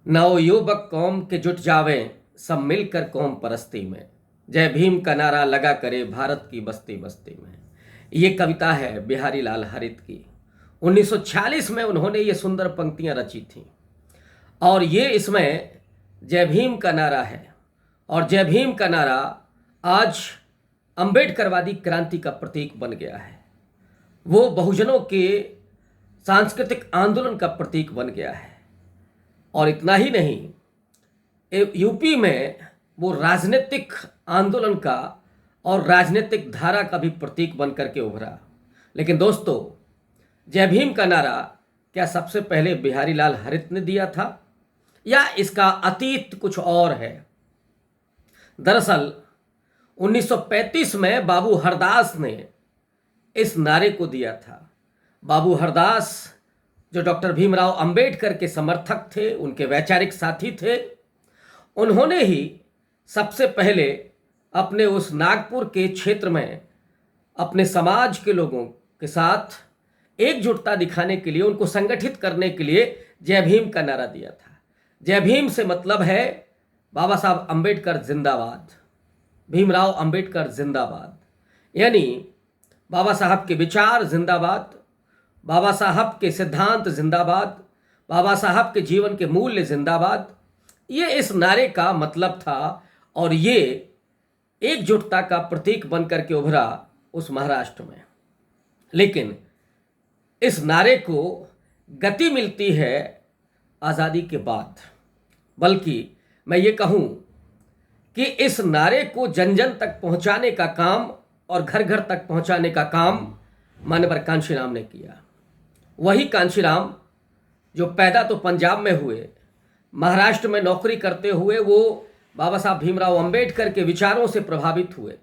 नवयुवक कौम के जुट जावें सब मिलकर कौम परस्ती में। जय भीम का नारा लगा करे भारत की बस्ती बस्ती में। ये कविता है बिहारी लाल हरित की। 1946 में उन्होंने ये सुंदर पंक्तियां रची थीं और ये इसमें जय भीम का नारा है। और जय भीम का नारा आज अंबेडकरवादी क्रांति का प्रतीक बन गया है। वो बहुजनों के सांस्कृतिक आंदोलन का प्रतीक बन गया है। और इतना ही नहीं, यूपी में वो राजनीतिक आंदोलन का और राजनीतिक धारा का भी प्रतीक बन करके उभरा। लेकिन दोस्तों, जय भीम का नारा क्या सबसे पहले बिहारी लाल हरित ने दिया था या इसका अतीत कुछ और है? दरअसल 1935 में बाबू हरदास ने इस नारे को दिया था। बाबू हरदास जो डॉक्टर भीमराव अंबेडकर के समर्थक थे, उनके वैचारिक साथी थे, उन्होंने ही सबसे पहले अपने उस नागपुर के क्षेत्र में अपने समाज के लोगों के साथ एकजुटता दिखाने के लिए, उनको संगठित करने के लिए जय भीम का नारा दिया था। जय भीम से मतलब है बाबा साहब अंबेडकर जिंदाबाद, भीमराव अंबेडकर जिंदाबाद, यानी बाबा साहब के विचार जिंदाबाद, बाबा साहब के सिद्धांत जिंदाबाद, बाबा साहब के जीवन के मूल्य जिंदाबाद। ये इस नारे का मतलब था और ये एकजुटता का प्रतीक बनकर के उभरा उस महाराष्ट्र में। लेकिन इस नारे को गति मिलती है आज़ादी के बाद। बल्कि मैं ये कहूँ कि इस नारे को जन जन तक पहुँचाने का काम और घर घर तक पहुँचाने का काम मानवर कांशीराम ने किया। वही कांशीराम जो पैदा तो पंजाब में हुए, महाराष्ट्र में नौकरी करते हुए वो बाबा साहब भीमराव अंबेडकर के विचारों से प्रभावित हुए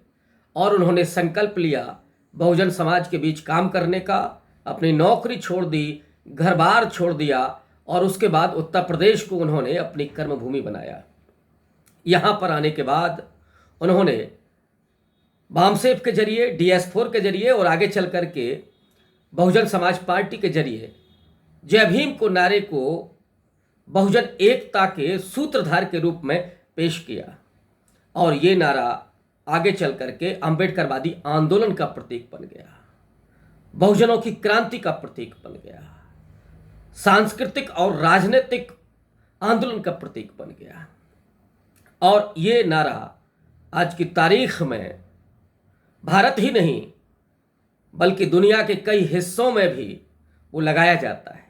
और उन्होंने संकल्प लिया बहुजन समाज के बीच काम करने का। अपनी नौकरी छोड़ दी, घर बार छोड़ दिया और उसके बाद उत्तर प्रदेश को उन्होंने अपनी कर्मभूमि बनाया। यहाँ पर आने के बाद उन्होंने बामसेफ के जरिए, DS4 के जरिए और आगे चल कर के बहुजन समाज पार्टी के जरिए जय भीम को नारे को बहुजन एकता के सूत्रधार के रूप में पेश किया। और ये नारा आगे चल करके अंबेडकरवादी आंदोलन का प्रतीक बन गया, बहुजनों की क्रांति का प्रतीक बन गया, सांस्कृतिक और राजनीतिक आंदोलन का प्रतीक बन गया। और ये नारा आज की तारीख में भारत ही नहीं बल्कि दुनिया के कई हिस्सों में भी वो लगाया जाता है।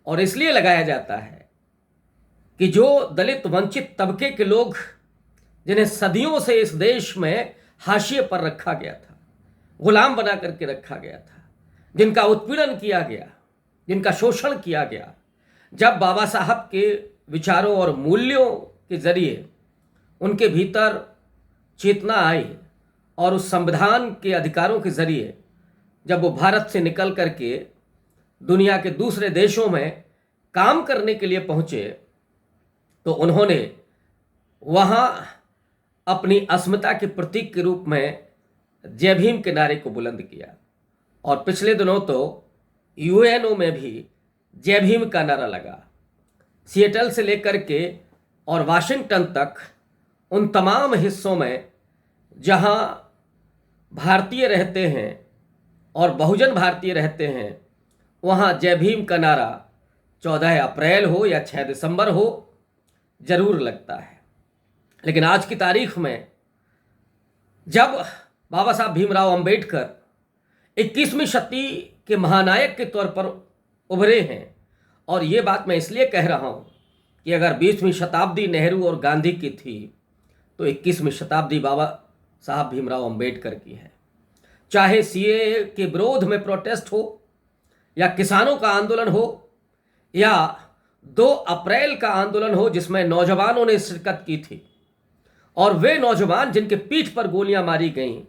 और इसलिए लगाया जाता है कि जो दलित वंचित तबके के लोग, जिन्हें सदियों से इस देश में हाशिए पर रखा गया था, गुलाम बना करके रखा गया था, जिनका उत्पीड़न किया गया, जिनका शोषण किया गया, जब बाबा साहब के विचारों और मूल्यों के जरिए उनके भीतर चेतना आई और उस संविधान के अधिकारों के जरिए जब वो भारत से निकल करके दुनिया के दूसरे देशों में काम करने के लिए पहुंचे, तो उन्होंने वहां अपनी अस्मिता के प्रतीक के रूप में जय भीम के नारे को बुलंद किया। और पिछले दिनों तो UNO में भी जय भीम का नारा लगा। सिएटल से लेकर के और वाशिंगटन तक उन तमाम हिस्सों में जहां भारतीय रहते हैं और बहुजन भारतीय रहते हैं, वहाँ जय भीम का नारा 14 अप्रैल हो या 6 दिसंबर हो जरूर लगता है। लेकिन आज की तारीख में जब बाबा साहब भीमराव अंबेडकर 21वीं शताब्दी के महानायक के तौर पर उभरे हैं, और ये बात मैं इसलिए कह रहा हूँ कि अगर 20वीं शताब्दी नेहरू और गांधी की थी तो 21वीं शताब्दी बाबा साहब भीमराव अंबेडकर की है। चाहे CAA के विरोध में प्रोटेस्ट हो या किसानों का आंदोलन हो या 2 अप्रैल का आंदोलन हो जिसमें नौजवानों ने शिरकत की थी, और वे नौजवान जिनके पीठ पर गोलियां मारी गईं,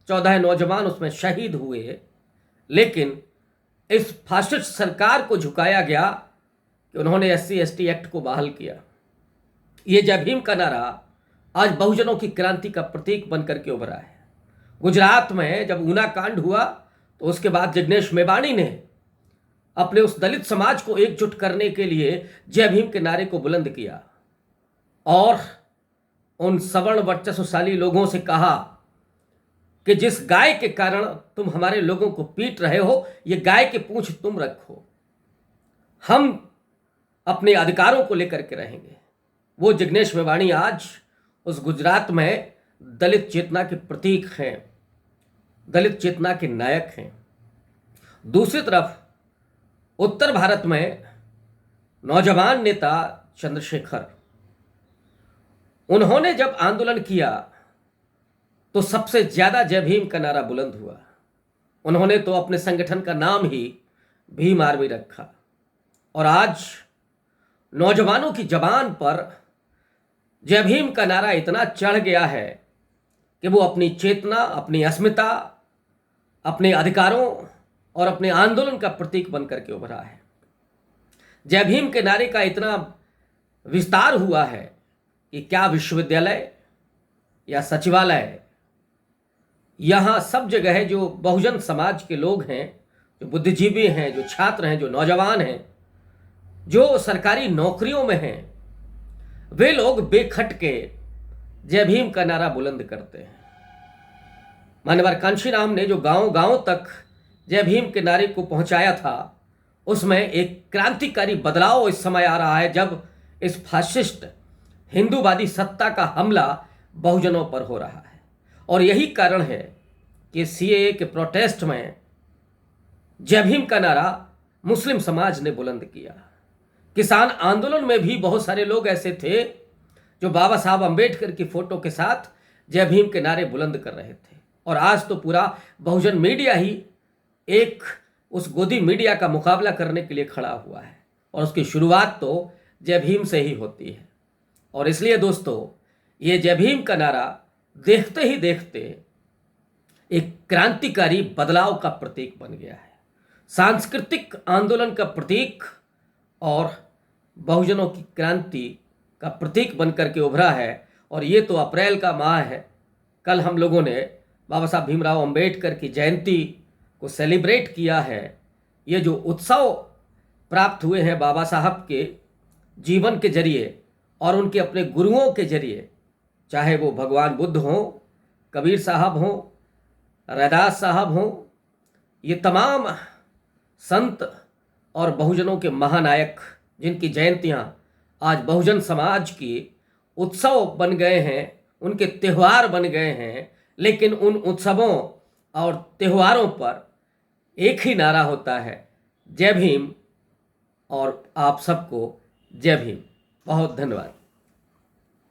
14 नौजवान उसमें शहीद हुए। लेकिन इस फासिस्ट सरकार को झुकाया गया कि उन्होंने SC/ST एक्ट को बहाल किया। ये जय भीम का नारा आज बहुजनों की क्रांति का प्रतीक बनकर के उभरा है। गुजरात में जब ऊना कांड हुआ तो उसके बाद जिग्नेश मेवाणी ने अपने उस दलित समाज को एकजुट करने के लिए जय भीम के नारे को बुलंद किया और उन सवर्ण वर्चस्वशाली लोगों से कहा कि जिस गाय के कारण तुम हमारे लोगों को पीट रहे हो, ये गाय की पूंछ तुम रखो, हम अपने अधिकारों को लेकर के रहेंगे। वो जिग्नेश मेवाणी आज उस गुजरात में दलित चेतना के प्रतीक हैं, दलित चेतना के नायक हैं। दूसरी तरफ उत्तर भारत में नौजवान नेता चंद्रशेखर, उन्होंने जब आंदोलन किया तो सबसे ज्यादा जय भीम का नारा बुलंद हुआ। उन्होंने तो अपने संगठन का नाम ही भीम आर्मी रखा और आज नौजवानों की जबान पर जय भीम का नारा इतना चढ़ गया है कि वो अपनी चेतना, अपनी अस्मिता, अपने अधिकारों और अपने आंदोलन का प्रतीक बनकर के उभरा है। जय भीम के नारे का इतना विस्तार हुआ है कि क्या विश्वविद्यालय या सचिवालय, यहाँ सब जगह है जो बहुजन समाज के लोग हैं, जो बुद्धिजीवी हैं, जो छात्र हैं, जो नौजवान हैं, जो सरकारी नौकरियों में हैं, वे लोग बेखटके जय भीम का नारा बुलंद करते हैं। मान्यवर कांशीराम ने जो गांव गांव तक जय भीम के नारे को पहुंचाया था, उसमें एक क्रांतिकारी बदलाव इस समय आ रहा है जब इस फाशिस्ट हिंदूवादी सत्ता का हमला बहुजनों पर हो रहा है। और यही कारण है कि सीएए के प्रोटेस्ट में जय भीम का नारा मुस्लिम समाज ने बुलंद किया। किसान आंदोलन में भी बहुत सारे लोग ऐसे थे जो बाबा साहब अंबेडकर की फोटो के साथ जय भीम के नारे बुलंद कर रहे थे। और आज तो पूरा बहुजन मीडिया ही एक उस गोदी मीडिया का मुकाबला करने के लिए खड़ा हुआ है और उसकी शुरुआत तो जय भीम से ही होती है। और इसलिए दोस्तों, ये जय भीम का नारा देखते ही देखते एक क्रांतिकारी बदलाव का प्रतीक बन गया है, सांस्कृतिक आंदोलन का प्रतीक और बहुजनों की क्रांति का प्रतीक बनकर के उभरा है। और ये तो अप्रैल का माह है। कल हम लोगों ने बाबा साहब भीमराव अंबेडकर की जयंती को सेलिब्रेट किया है। ये जो उत्सव प्राप्त हुए हैं बाबा साहब के जीवन के जरिए और उनके अपने गुरुओं के जरिए, चाहे वो भगवान बुद्ध हों, कबीर साहब हों, रैदास साहब हों, ये तमाम संत और बहुजनों के महानायक जिनकी जयंतियाँ आज बहुजन समाज की उत्सव बन गए हैं, उनके त्यौहार बन गए हैं। लेकिन उन उत्सवों और त्योहारों पर एक ही नारा होता है, जय भीम। और आप सबको जय भीम। बहुत धन्यवाद।